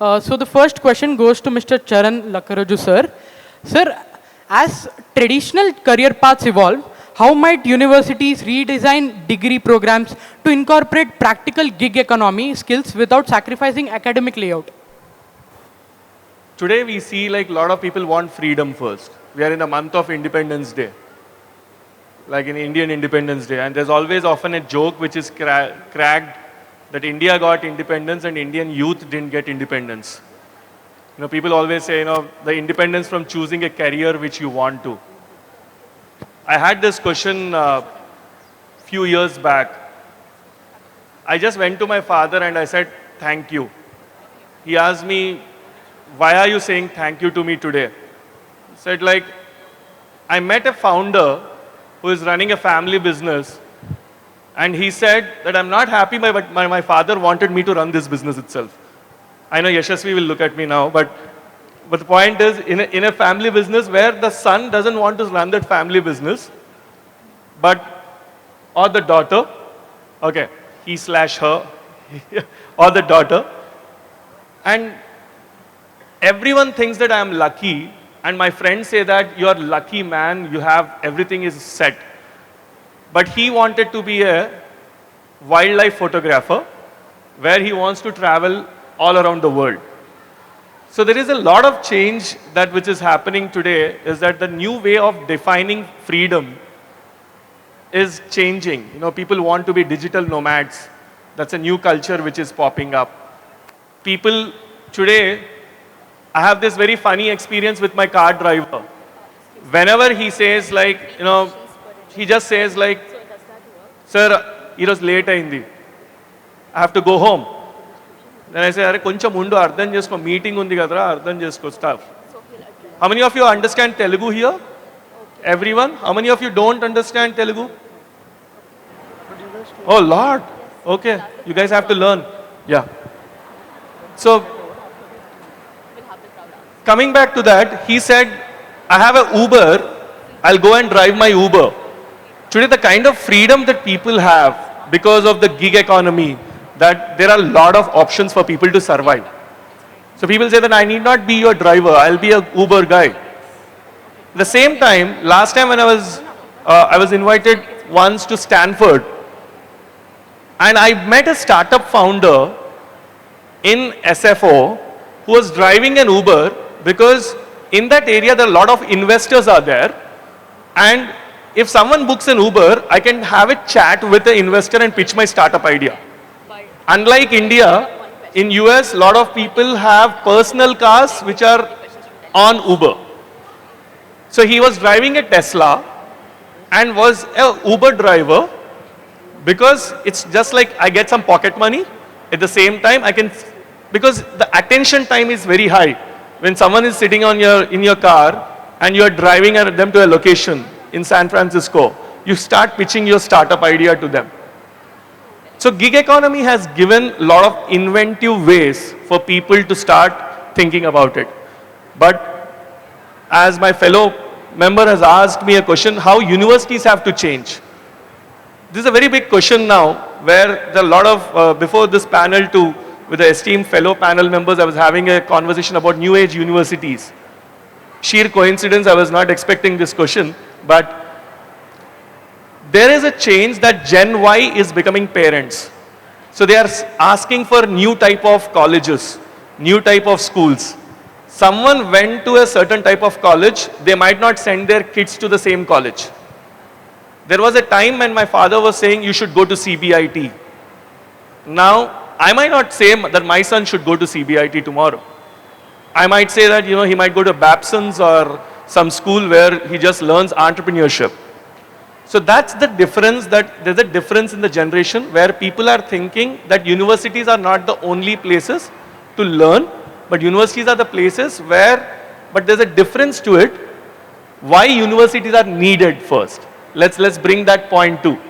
So the first question goes to Mr. Charan Lakkaraju, sir. Sir, as traditional career paths evolve, how might universities redesign degree programs to incorporate practical gig economy skills without sacrificing academic layout? Today we see like a lot of people want freedom first. We are in the month of Independence Day, like in Indian Independence Day, and there's always often a joke which is cracked that India got independence and Indian youth didn't get independence. You know, people always say, you know, the independence from choosing a career which you want to. I had this question few years back. I just went to my father and I said, thank you. He asked me, why are you saying thank you to me today? He said like, I met a founder who is running a family business and he said that I'm not happy but my father wanted me to run this business itself. I know Yashasvi will look at me now, but the point is in a family business where the son doesn't want to run that family business, or the daughter, okay, he/her, or the daughter, and everyone thinks that I am lucky, and my friends say that you're lucky man, you have, everything is set. But he wanted to be a wildlife photographer where he wants to travel all around the world. So there is a lot of change that which is happening today is that the new way of defining freedom is changing. You know, people want to be digital nomads. That's a new culture which is popping up. People today, I have this very funny experience with my car driver. Whenever he says like, you know, he just says like, sir, it was late aindi. I have to go home. Then I say, Are koncham undu ardhan chesko, meeting undi kadra, ardhan chesko stuff. How many of you understand Telugu here? Everyone? How many of you don't understand Telugu? Oh Lord. Okay. You guys have to learn. Yeah. So, coming back to that, he said, I have a Uber, I'll go and drive my Uber. Today, the kind of freedom that people have because of the gig economy, that there are a lot of options for people to survive. So people say that I need not be your driver, I'll be a Uber guy. At the same time, last time when I was invited once to Stanford, and I met a startup founder in SFO who was driving an Uber because in that area there are a lot of investors are there, and if someone books an Uber, I can have a chat with the investor and pitch my startup idea. Unlike India, in US, a lot of people have personal cars which are on Uber. So he was driving a Tesla and was a Uber driver because it's just like I get some pocket money. At the same time, I can, because the attention time is very high. When someone is sitting on in your car and you're driving them to a location in San Francisco, you start pitching your startup idea to them. So gig economy has given a lot of inventive ways for people to start thinking about it. But as my fellow member has asked me a question, how universities have to change. This is a very big question now where there are a lot of, before this panel with the esteemed fellow panel members, I was having a conversation about new age universities. Sheer coincidence, I was not expecting this question, but there is a change that Gen Y is becoming parents. So they are asking for new type of colleges, new type of schools. Someone went to a certain type of college, they might not send their kids to the same college. There was a time when my father was saying you should go to CBIT. Now, I might not say that my son should go to CBIT tomorrow. I might say that, you know, he might go to Babson's or some school where he just learns entrepreneurship. So that's the difference, that there's a difference in the generation where people are thinking that universities are not the only places to learn, but universities are the places where, but there's a difference to it, why universities are needed first. Let's bring that point too.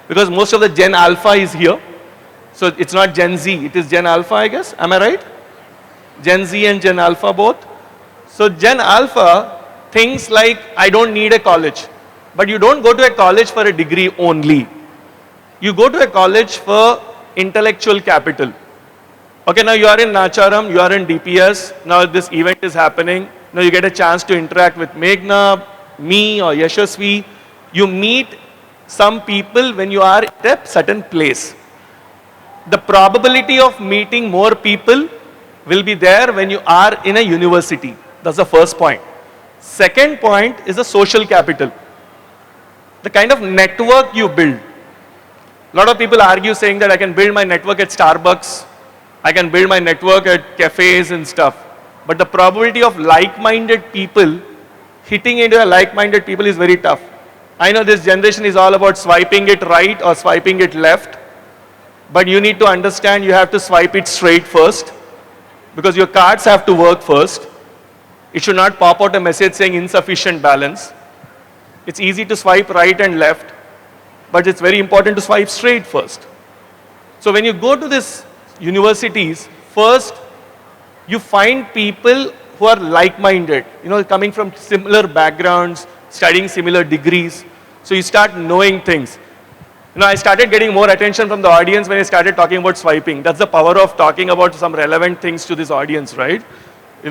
Because most of the Gen Alpha is here. So it's not Gen Z, it is Gen Alpha, I guess. Am I right? Gen Z and Gen Alpha both. So Gen Alpha thinks like, I don't need a college. But you don't go to a college for a degree only. You go to a college for intellectual capital. Okay, now you are in Nacharam, you are in DPS, now this event is happening, now you get a chance to interact with Meghna, me or Yashasvi. You meet some people when you are at a certain place. The probability of meeting more people will be there when you are in a university. That's the first point. Second point is the social capital. The kind of network you build. A lot of people argue saying that I can build my network at Starbucks, I can build my network at cafes and stuff. But the probability of like-minded people hitting into a like-minded people is very tough. I know this generation is all about swiping it right or swiping it left. But you need to understand you have to swipe it straight first because your cards have to work first. It should not pop out a message saying insufficient balance. It's easy to swipe right and left, but it's very important to swipe straight first. So when you go to these universities, first you find people who are like-minded, coming from similar backgrounds, studying similar degrees. So you start knowing things. I started getting more attention from the audience when I started talking about swiping. That's the power of talking about some relevant things to this audience, right? A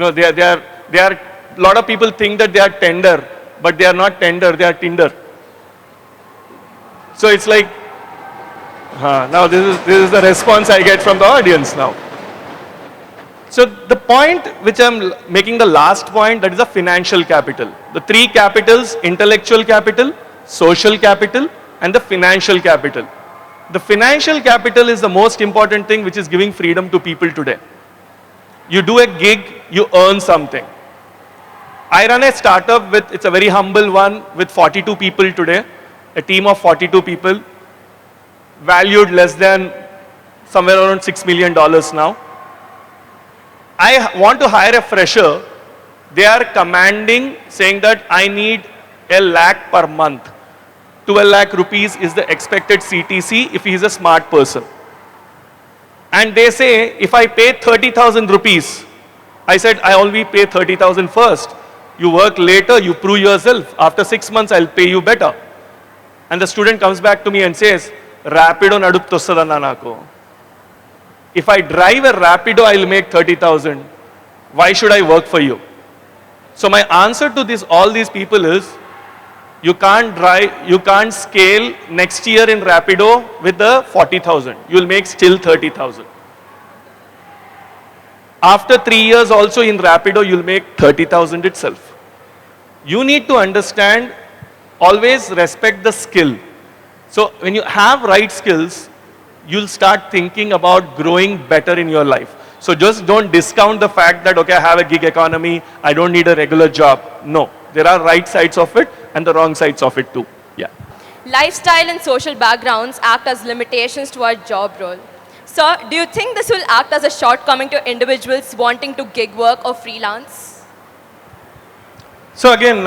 lot of people think that they are tender, but they are not tender, they are Tinder. So it's like, now this is the response I get from the audience now. So the point which I'm making, the last point, that is the financial capital. The three capitals: intellectual capital, social capital, and the financial capital. The financial capital is the most important thing which is giving freedom to people today. You do a gig, you earn something. I run a startup it's a very humble one with 42 people today, a team of 42 people, valued less than somewhere around $6 million now. I want to hire a fresher. They are commanding, saying that I need 1 lakh per month. 12 lakh rupees is the expected CTC if he is a smart person. And they say, if I pay 30,000 rupees, I said, I only pay 30,000 first. You work later, you prove yourself. After 6 months, I'll pay you better. And the student comes back to me and says, Rapido naduptosadana nako. If I drive a Rapido, I'll make 30,000. Why should I work for you? So my answer to all these people is, you can't scale next year in Rapido with the 40,000. You'll make still 30,000. After 3 years also in Rapido, you'll make 30,000 itself. You need to understand, always respect the skill. So when you have right skills, you'll start thinking about growing better in your life. So just don't discount the fact that, okay, I have a gig economy, I don't need a regular job. No, there are right sides of it and the wrong sides of it too. Yeah. Lifestyle and social backgrounds act as limitations to our job role. Sir, do you think this will act as a shortcoming to individuals wanting to gig work or freelance? So again,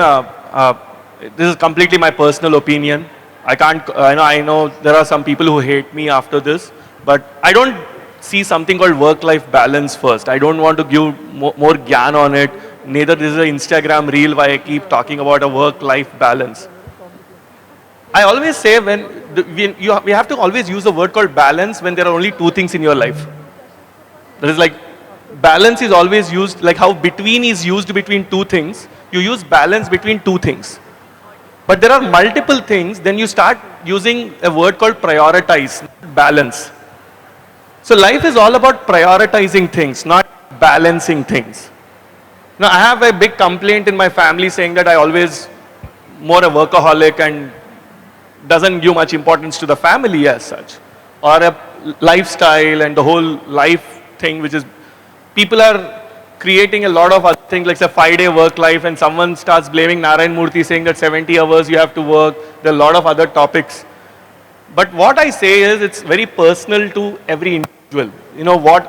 this is completely my personal opinion. I know there are some people who hate me after this, but I don't see something called work-life balance first. I don't want to give more gyan on it. Neither this is an Instagram reel where I keep talking about a work-life balance. I always say we have to always use a word called balance when there are only two things in your life. That is like, balance is always used, like how between is used between two things, you use balance between two things. But there are multiple things, then you start using a word called prioritize, balance. So life is all about prioritizing things, not balancing things. Now I have a big complaint in my family saying that I always more a workaholic and doesn't give much importance to the family as such, or a lifestyle and the whole life thing, which is people are creating a lot of other things like a 5-day work life, and someone starts blaming Narayan Murthy saying that 70 hours you have to work. There are a lot of other topics. But what I say is it's very personal to every individual.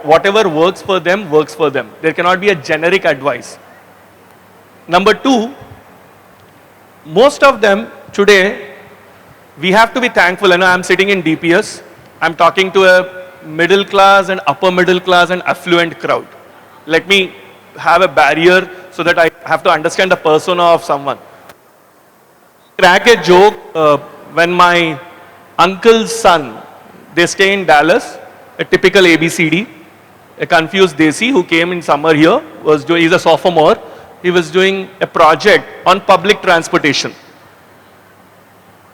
Whatever works for them, works for them. There cannot be a generic advice. Number two, most of them today, we have to be thankful. I'm sitting in DPS. I'm talking to a middle class and upper middle class and affluent crowd. Let me have a barrier so that I have to understand the persona of someone. Crack a joke when my uncle's son, they stay in Dallas, a typical ABCD. a confused Desi who came in summer here, he's a sophomore. He was doing a project on public transportation.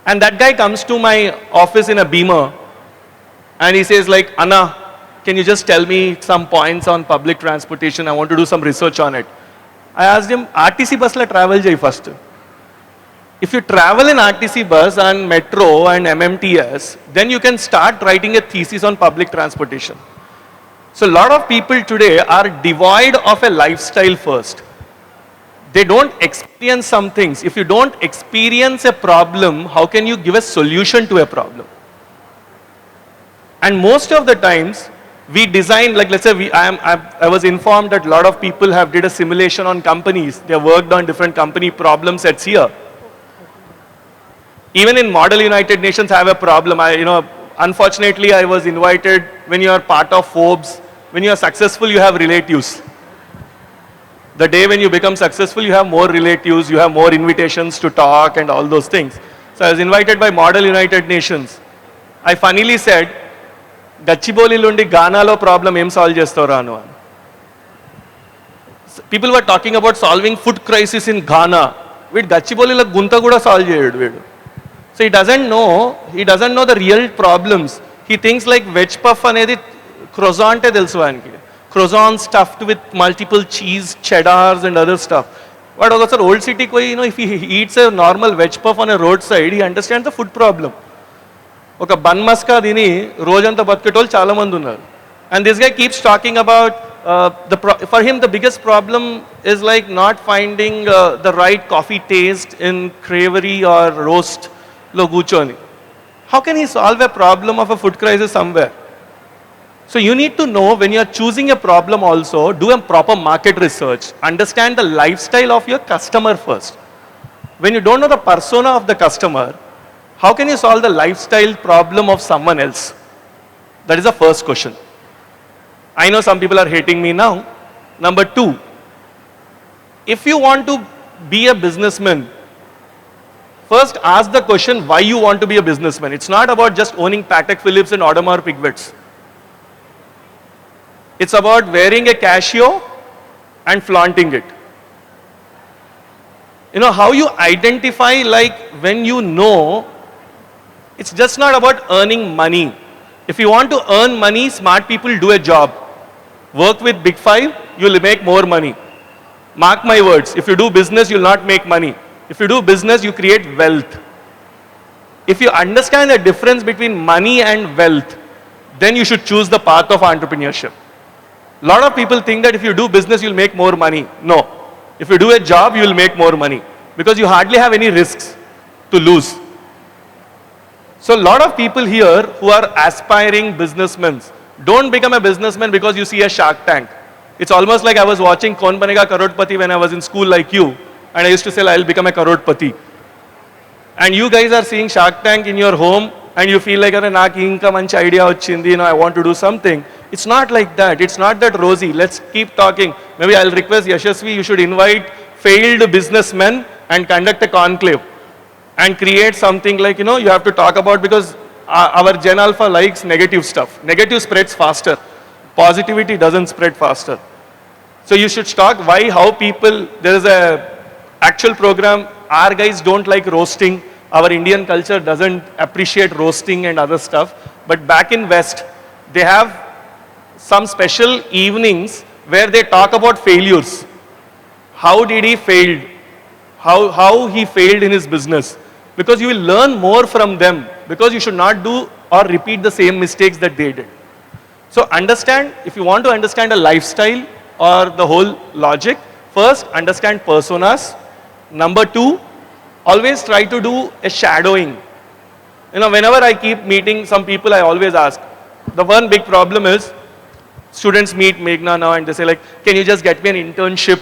And that guy comes to my office in a Beamer and he says like, Anna, can you just tell me some points on public transportation? I want to do some research on it. I asked him, RTC bus la travel jai first. If you travel in RTC bus and metro and MMTS, then you can start writing a thesis on public transportation. So a lot of people today are devoid of a lifestyle first. They don't experience some things. If you don't experience a problem, how can you give a solution to a problem? And most of the times, we design, like let's say I was informed that a lot of people have did a simulation on companies. They have worked on different company problem sets here. Even in Model United Nations have a problem. Unfortunately, I was invited when you are part of Forbes. When you are successful, you have relatives. The day when you become successful, you have more relatives, you have more invitations to talk and all those things. So I was invited by Model United Nations. I funnily said, Gachibowli lundi Ghana problem em solve chestora anu. People were talking about solving food crisis in Ghana. With Gachibowli la gunta kuda solve cheyadu. So he doesn't know the real problems. He thinks like veg puff anedi croissant e telusu aniki. Croissant stuffed with multiple cheese, cheddars and other stuff. But also old city koi, if he eats a normal veg puff on a roadside, he understands the food problem. Oka bun maska dini rojanta batketol chala mandu unnaru. And this guy keeps talking about for him the biggest problem is like not finding the right coffee taste in cravery or roast lo guchoni. How can he solve a problem of a food crisis somewhere? So you need to know when you are choosing a problem also, do a proper market research. Understand the lifestyle of your customer first. When you don't know the persona of the customer, how can you solve the lifestyle problem of someone else? That is the first question. I know some people are hating me now. Number two, if you want to be a businessman, first ask the question why you want to be a businessman. It's not about just owning Patek Philippe and Audemars Piguets. It's about wearing a Casio and flaunting it. How you identify, like when you know, it's just not about earning money. If you want to earn money, smart people do a job. Work with Big Five, you'll make more money. Mark my words, if you do business, you'll not make money. If you do business, you create wealth. If you understand the difference between money and wealth, then you should choose the path of entrepreneurship. A lot of people think that if you do business, you'll make more money. No. If you do a job, you'll make more money because you hardly have any risks to lose. So a lot of people here who are aspiring businessmen, don't become a businessman because you see a Shark Tank. It's almost like I was watching Kaun Banega Crorepati when I was in school like you, and I used to say I'll become a Crorepati. And you guys are seeing Shark Tank in your home and you feel like, naaki inka manchi idea vachindi, I want to do something. It's not like that. It's not that rosy. Let's keep talking. Maybe I'll request Yashasvi, you should invite failed businessmen and conduct a conclave and create something like, you have to talk about, because our Gen Alpha likes negative stuff. Negative spreads faster. Positivity doesn't spread faster. So you should talk how people, there is a actual program, our guys don't like roasting. Our Indian culture doesn't appreciate roasting and other stuff. But back in West, they have some special evenings where they talk about failures. How did he fail? How he failed in his business. Because you will learn more from them, because you should not do or repeat the same mistakes that they did. So understand, if you want to understand a lifestyle or the whole logic, first understand personas. Number two, always try to do a shadowing. Whenever I keep meeting some people, I always ask. The one big problem is, students meet Meghna now and they say like, can you just get me an internship?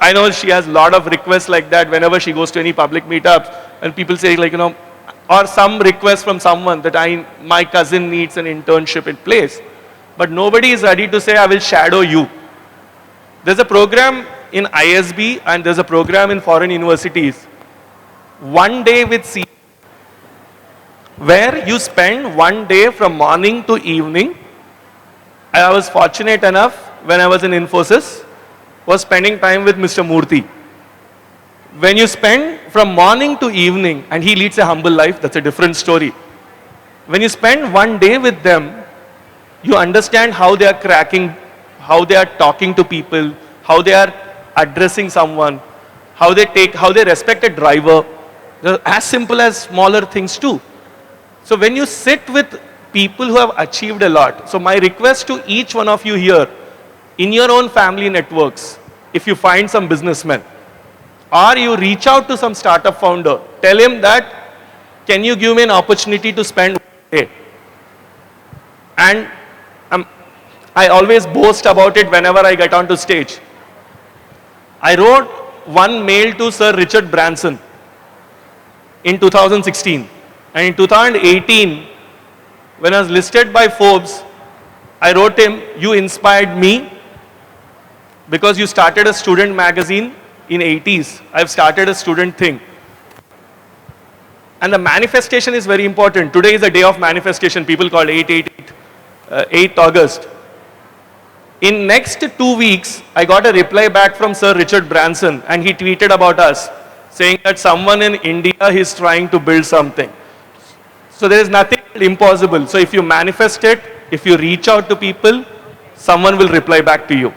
I know she has a lot of requests like that whenever she goes to any public meetups, and people say like, or some request from someone that my cousin needs an internship in place. But nobody is ready to say, I will shadow you. There's a program in ISB and there's a program in foreign universities. One day with C, where you spend one day from morning to evening I was fortunate enough when I was in Infosys, was spending time with Mr. Murthy. When you spend from morning to evening, and he leads a humble life, that's a different story. When you spend one day with them, you understand how they are cracking, how they are talking to people, how they are addressing someone, how they respect a driver. They're as simple as smaller things too. So when you sit with people who have achieved a lot, so my request to each one of you here, in your own family networks, if you find some businessman, or you reach out to some startup founder, tell him that, can you give me an opportunity to spend one day? And I always boast about it whenever I get onto stage. I wrote one mail to Sir Richard Branson in 2016. And in 2018, when I was listed by Forbes, I wrote him, you inspired me because you started a student magazine in 80s. I've started a student thing. And the manifestation is very important. Today is a day of manifestation. People call 8th August. In next 2 weeks, I got a reply back from Sir Richard Branson, and he tweeted about us, saying that someone in India is trying to build something. So there is nothing impossible. So if you manifest it, if you reach out to people, someone will reply back to you.